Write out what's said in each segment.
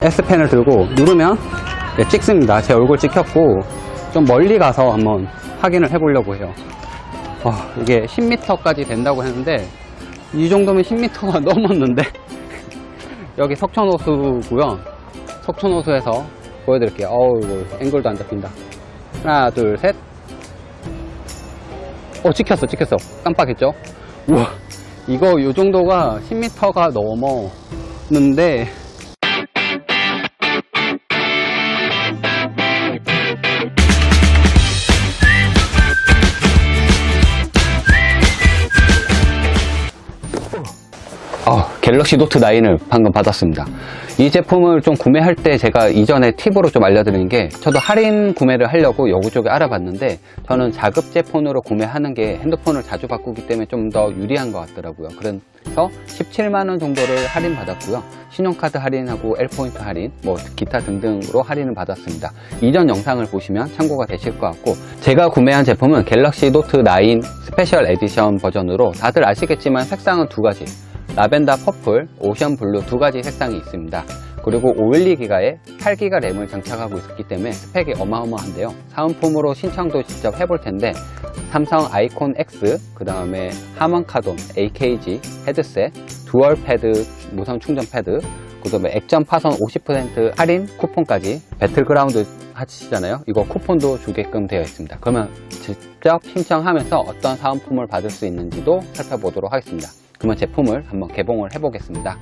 S펜을 들고 누르면 찍습니다. 제 얼굴 찍혔고 좀 멀리 가서 한번 확인을 해보려고 해요. 이게 10m까지 된다고 했는데 이 정도면 10m가 넘었는데 여기 석촌호수고요. 석촌호수에서 보여드릴게요. 이거 앵글도 안 잡힌다. 하나 둘 셋. 찍혔어. 깜빡했죠? 우와, 이거 요 정도가 10m가 넘었는데 갤럭시 노트 9을 방금 받았습니다. 이 제품을 좀 구매할 때 제가 이전에 팁으로 좀 알려드리는 게, 저도 할인 구매를 하려고 여기저기 알아봤는데 저는 자급제 폰으로 구매하는 게 핸드폰을 자주 바꾸기 때문에 좀 더 유리한 것 같더라고요. 그래서 17만원 정도를 할인 받았고요. 신용카드 할인하고 L포인트 할인, 기타 등등으로 할인을 받았습니다. 이전 영상을 보시면 참고가 되실 것 같고, 제가 구매한 제품은 갤럭시 노트 9 스페셜 에디션 버전으로, 다들 아시겠지만 색상은 두 가지, 라벤더 퍼플, 오션 블루 두 가지 색상이 있습니다. 그리고 512기가에 8기가 램을 장착하고 있기 때문에 스펙이 어마어마한데요. 사은품으로 신청도 직접 해볼 텐데, 삼성 아이콘 X, 그 다음에 하먼 카돈 AKG 헤드셋, 듀얼 패드 무선 충전 패드, 그 다음에 액정 파손 50% 할인 쿠폰까지, 배틀그라운드 하시잖아요. 이거 쿠폰도 주게끔 되어 있습니다. 그러면 직접 신청하면서 어떤 사은품을 받을 수 있는지도 살펴보도록 하겠습니다. 그러면 제품을 한번 개봉을 해보겠습니다.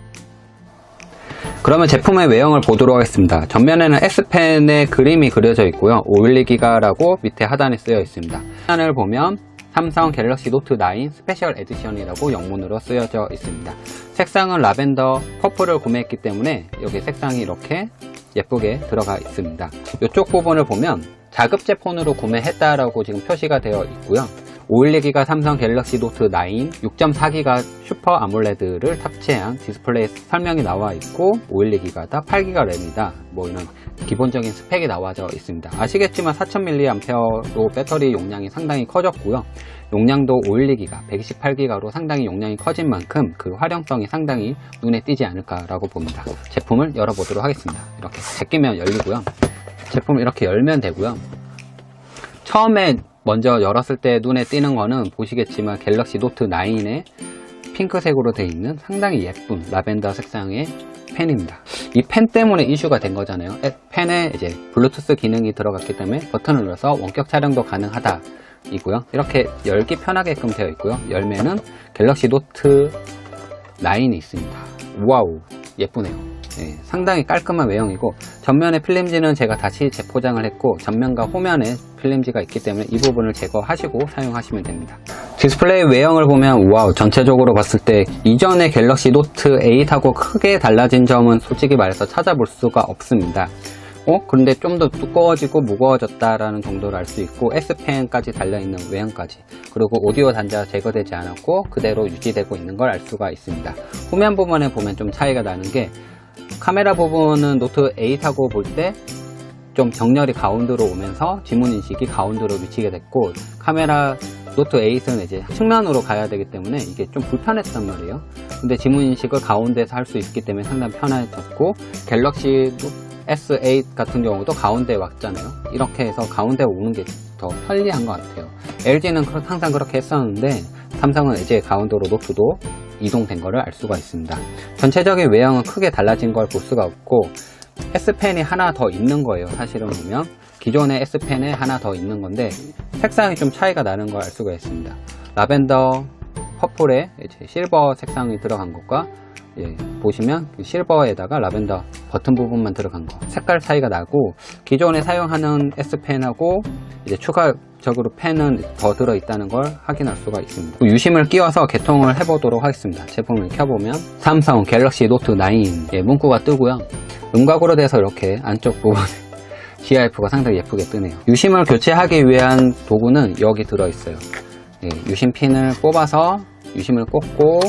그러면 제품의 외형을 보도록 하겠습니다. 전면에는 S펜의 그림이 그려져 있고요. 512기가라고 밑에 하단에 쓰여 있습니다. 하단을 보면 삼성 갤럭시 노트 9 스페셜 에디션이라고 영문으로 쓰여져 있습니다. 색상은 라벤더 퍼플을 구매했기 때문에 여기 색상이 이렇게 예쁘게 들어가 있습니다. 이쪽 부분을 보면 자급제 폰으로 구매했다라고 지금 표시가 되어 있고요. 512기가 삼성 갤럭시 노트 9 6.4기가 슈퍼 아몰레드를 탑재한 디스플레이 설명이 나와 있고, 512기가다 8기가 램이다, 이런 기본적인 스펙이 나와져 있습니다. 아시겠지만 4000mAh로 배터리 용량이 상당히 커졌고요. 용량도 512기가 128기가로 상당히 용량이 커진 만큼 그 활용성이 상당히 눈에 띄지 않을까라고 봅니다. 제품을 열어보도록 하겠습니다. 이렇게 제끼면 열리고요. 제품을 이렇게 열면 되고요. 처음에 먼저 열었을 때 눈에 띄는 거는 보시겠지만 갤럭시 노트 9의 핑크색으로 되어 있는 상당히 예쁜 라벤더 색상의 펜입니다. 이 펜 때문에 이슈가 된 거잖아요. 펜에 이제 블루투스 기능이 들어갔기 때문에 버튼을 눌러서 원격 촬영도 가능하다 이고요. 이렇게 열기 편하게끔 되어 있고요. 열면은 갤럭시 노트 9이 있습니다. 와우, 예쁘네요. 상당히 깔끔한 외형이고, 전면의 필름지는 제가 다시 재포장을 했고, 전면과 후면에 필름지가 있기 때문에 이 부분을 제거하시고 사용하시면 됩니다. 디스플레이 외형을 보면 와우, 전체적으로 봤을 때 이전의 갤럭시 노트 8하고 크게 달라진 점은 솔직히 말해서 찾아볼 수가 없습니다. 그런데 좀 더 두꺼워지고 무거워졌다라는 정도를 알 수 있고, S펜까지 달려있는 외형까지, 그리고 오디오 단자 제거되지 않았고 그대로 유지되고 있는 걸 알 수가 있습니다. 후면 부분에 보면 좀 차이가 나는 게, 카메라 부분은 노트 8하고 볼 때 좀 정렬이 가운데로 오면서 지문 인식이 가운데로 미치게 됐고, 카메라 노트 8은 이제 측면으로 가야 되기 때문에 이게 좀 불편했단 말이에요. 근데 지문 인식을 가운데서 할 수 있기 때문에 상당히 편해졌고, 갤럭시 S8 같은 경우도 가운데에 왔잖아요. 이렇게 해서 가운데 오는 게 더 편리한 것 같아요. LG는 항상 그렇게 했었는데 삼성은 이제 가운데로 노트도 이동된 것을 알 수가 있습니다. 전체적인 외형은 크게 달라진 걸 볼 수가 없고, S펜이 하나 더 있는 거예요. 사실은 보면 기존의 S펜에 하나 더 있는 건데 색상이 좀 차이가 나는 걸 알 수가 있습니다. 라벤더 퍼플에 이제 실버 색상이 들어간 것과, 보시면 실버에다가 라벤더 버튼 부분만 들어간 거, 색깔 차이가 나고, 기존에 사용하는 S펜하고 이제 추가적으로 펜은 더 들어있다는 걸 확인할 수가 있습니다. 유심을 끼워서 개통을 해보도록 하겠습니다. 제품을 켜보면 삼성 갤럭시 노트 9 문구가 뜨고요. 음각으로 돼서 이렇게 안쪽 부분에 GIF가 상당히 예쁘게 뜨네요. 유심을 교체하기 위한 도구는 여기 들어있어요. 유심 핀을 뽑아서 유심을 꽂고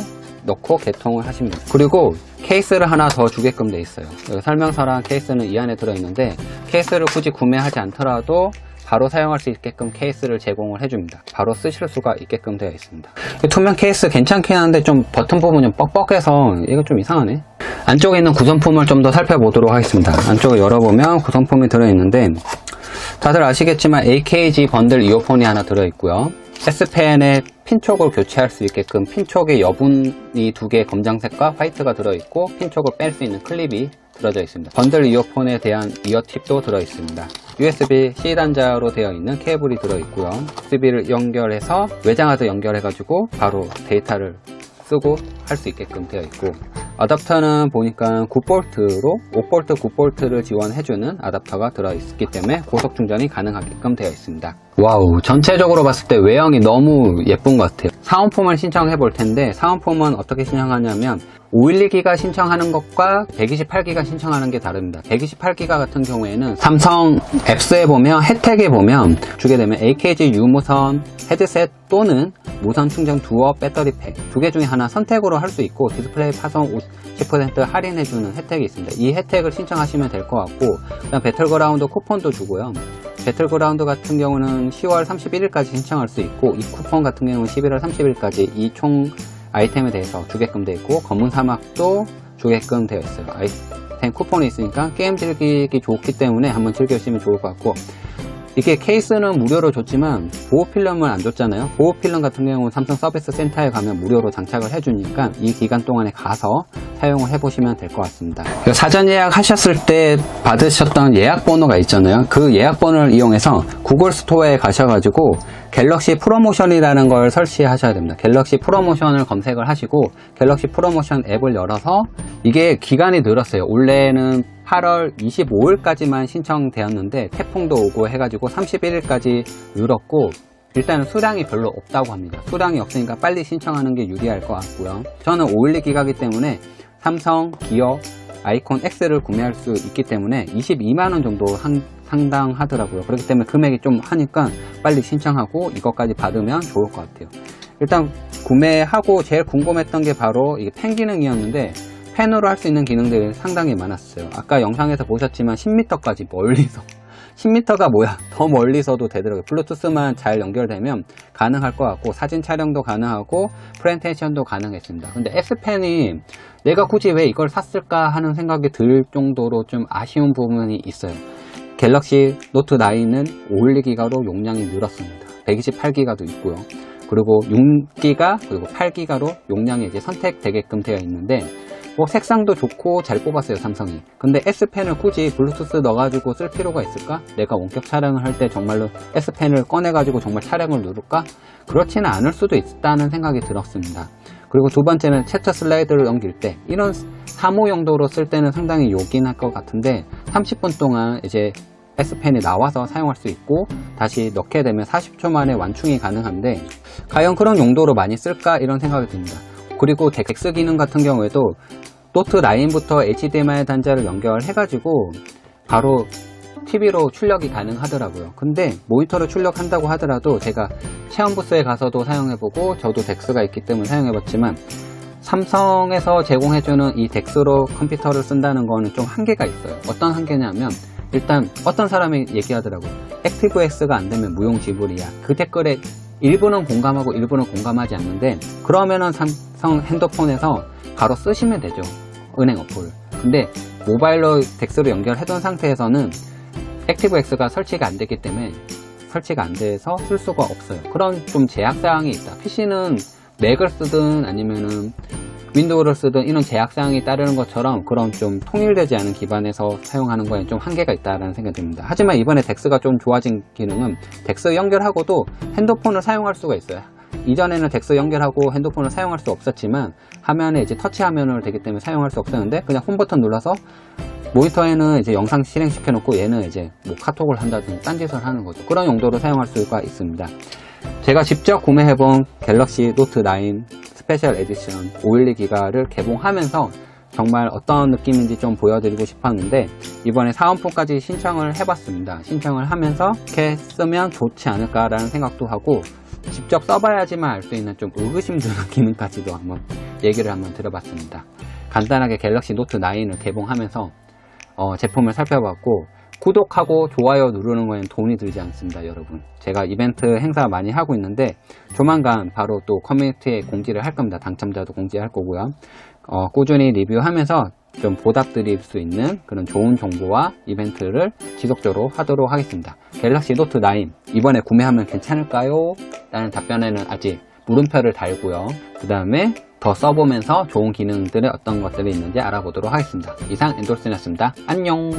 넣고 개통을 하십니다. 그리고 케이스를 하나 더 주게끔 돼 있어요. 설명서랑 케이스는 이 안에 들어있는데, 케이스를 굳이 구매하지 않더라도 바로 사용할 수 있게끔 케이스를 제공을 해줍니다. 바로 쓰실 수가 있게끔 되어 있습니다. 투명 케이스 괜찮긴 한데 좀 버튼 부분이 뻑뻑해서 이거 좀 이상하네. 안쪽에 있는 구성품을 좀 더 살펴보도록 하겠습니다. 안쪽을 열어보면 구성품이 들어있는데 다들 아시겠지만 AKG 번들 이어폰이 하나 들어있고요. S펜에 핀촉을 교체할 수 있게끔 핀촉의 여분이 2개 검정색과 화이트가 들어있고 핀촉을 뺄 수 있는 클립이 들어져 있습니다. 번들 이어폰에 대한 이어팁도 들어있습니다. USB-C 단자로 되어 있는 케이블이 들어있고요. USB를 연결해서 외장하드 연결해가지고 바로 데이터를 쓰고 할 수 있게끔 되어 있고, 어댑터는 보니까 9V로 5V, 9V를 지원해주는 어댑터가 들어있기 때문에 고속 충전이 가능하게끔 되어 있습니다. 와우, 전체적으로 봤을 때 외형이 너무 예쁜 것 같아요. 사은품을 신청해 볼 텐데, 사은품은 어떻게 신청하냐면 512기가 신청하는 것과 128기가 신청하는 게 다릅니다. 128기가 같은 경우에는 삼성 앱스에 보면 혜택에 보면 주게 되면 AKG 유무선 헤드셋 또는 무선 충전 두어 배터리 팩 2개 중에 하나 선택으로 할 수 있고, 디스플레이 파손 50% 할인해주는 혜택이 있습니다. 이 혜택을 신청하시면 될 것 같고, 그다음 배틀그라운드 쿠폰도 주고요. 배틀그라운드 같은 경우는 10월 31일까지 신청할 수 있고, 이 쿠폰 같은 경우는 11월 30일까지 이 총 아이템에 대해서 주게끔 되어 있고, 검은 사막도 주게끔 되어 있어요. 아이템 쿠폰이 있으니까 게임 즐기기 좋기 때문에 한번 즐겨주시면 좋을 것 같고, 이게 케이스는 무료로 줬지만 보호필름을 안 줬잖아요. 보호필름 같은 경우는 삼성 서비스 센터에 가면 무료로 장착을 해주니까 이 기간 동안에 가서 사용을 해보시면 될 것 같습니다. 사전 예약하셨을 때 받으셨던 예약 번호가 있잖아요. 그 예약 번호를 이용해서 구글 스토어에 가셔가지고 갤럭시 프로모션이라는 걸 설치하셔야 됩니다. 갤럭시 프로모션을 검색을 하시고 갤럭시 프로모션 앱을 열어서, 이게 기간이 늘었어요. 원래는 8월 25일까지만 신청되었는데 태풍도 오고 해가지고 31일까지 늘었고, 일단은 수량이 별로 없다고 합니다. 수량이 없으니까 빨리 신청하는 게 유리할 것 같고요. 저는 512기가이기 때문에 삼성 기어 아이콘 X를 구매할 수 있기 때문에 22만원 정도 상당하더라고요. 그렇기 때문에 금액이 좀 하니까 빨리 신청하고 이것까지 받으면 좋을 것 같아요. 일단 구매하고 제일 궁금했던 게 바로 이게 펜 기능이었는데, 펜으로 할 수 있는 기능들이 상당히 많았어요. 아까 영상에서 보셨지만 10m까지 멀리서, 10m가 뭐야, 더 멀리서도 되더라고요. 블루투스만 잘 연결되면 가능할 것 같고, 사진 촬영도 가능하고 프레젠테이션도 가능했습니다. 근데 S펜이 내가 굳이 왜 이걸 샀을까 하는 생각이 들 정도로 좀 아쉬운 부분이 있어요. 갤럭시 노트 9은 512기가로 용량이 늘었습니다. 128기가도 있고요. 그리고 6기가 그리고 8기가로 용량이 이제 선택되게끔 되어 있는데, 뭐 색상도 좋고 잘 뽑았어요, 삼성이. 근데 S펜을 굳이 블루투스 넣어가지고 쓸 필요가 있을까? 내가 원격 촬영을 할 때 정말로 S펜을 꺼내가지고 정말 촬영을 누를까? 그렇지는 않을 수도 있다는 생각이 들었습니다. 그리고 두 번째는 챕터 슬라이드를 넘길 때, 이런 사무 용도로 쓸 때는 상당히 요긴할 것 같은데 30분 동안 이제 S펜이 나와서 사용할 수 있고, 다시 넣게 되면 40초 만에 완충이 가능한데 과연 그런 용도로 많이 쓸까? 이런 생각이 듭니다. 그리고 덱스 기능 같은 경우에도 노트 9부터 HDMI 단자를 연결해가지고 바로 TV로 출력이 가능하더라고요. 근데 모니터로 출력한다고 하더라도 제가 체험 부스에 가서도 사용해보고, 저도 덱스가 있기 때문에 사용해봤지만 삼성에서 제공해주는 이 덱스로 컴퓨터를 쓴다는 거는 좀 한계가 있어요. 어떤 한계냐면, 일단 어떤 사람이 얘기하더라고요. 액티브엑스가 안 되면 무용지물이야. 그 댓글에 일부는 공감하고 일부는 공감하지 않는데, 그러면은 삼성 핸드폰에서 바로 쓰시면 되죠, 은행 어플을. 근데 모바일로 덱스로 연결해둔 상태에서는 액티브엑스가 설치가 안 되기 때문에 설치가 안 돼서 쓸 수가 없어요. 그런 좀 제약사항이 있다. PC는 맥을 쓰든 아니면은 윈도우를 쓰든 이런 제약사항이 따르는 것처럼 그런 좀 통일되지 않은 기반에서 사용하는 거에 좀 한계가 있다는 생각이 듭니다. 하지만 이번에 덱스가 좀 좋아진 기능은 덱스 연결하고도 핸드폰을 사용할 수가 있어요. 이전에는 덱스 연결하고 핸드폰을 사용할 수 없었지만 화면에 이제 터치 화면을 되기 때문에 사용할 수 없었는데, 그냥 홈 버튼 눌러서 모니터에는 이제 영상 실행시켜 놓고 얘는 이제 뭐 카톡을 한다든지 딴짓을 하는 거죠. 그런 용도로 사용할 수가 있습니다. 제가 직접 구매해본 갤럭시 노트 9 스페셜 에디션 512기가를 개봉하면서 정말 어떤 느낌인지 좀 보여드리고 싶었는데, 이번에 사은품까지 신청을 해봤습니다. 신청을 하면서 이렇게 쓰면 좋지 않을까라는 생각도 하고, 직접 써봐야지만 알 수 있는 좀 의구심 드는 기능까지도 한번 얘기를 한번 드려봤습니다. 간단하게 갤럭시 노트 9을 개봉하면서 제품을 살펴봤고, 구독하고 좋아요 누르는 거에는 돈이 들지 않습니다, 여러분. 제가 이벤트 행사 많이 하고 있는데 조만간 바로 또 커뮤니티에 공지를 할 겁니다. 당첨자도 공지할 거고요. 꾸준히 리뷰하면서 좀 보답드릴 수 있는 그런 좋은 정보와 이벤트를 지속적으로 하도록 하겠습니다. 갤럭시 노트 9 이번에 구매하면 괜찮을까요? 라는 답변에는 아직 물음표를 달고요. 그 다음에 더 써보면서 좋은 기능들의 어떤 것들이 있는지 알아보도록 하겠습니다. 이상 엔돌슨이었습니다. 안녕.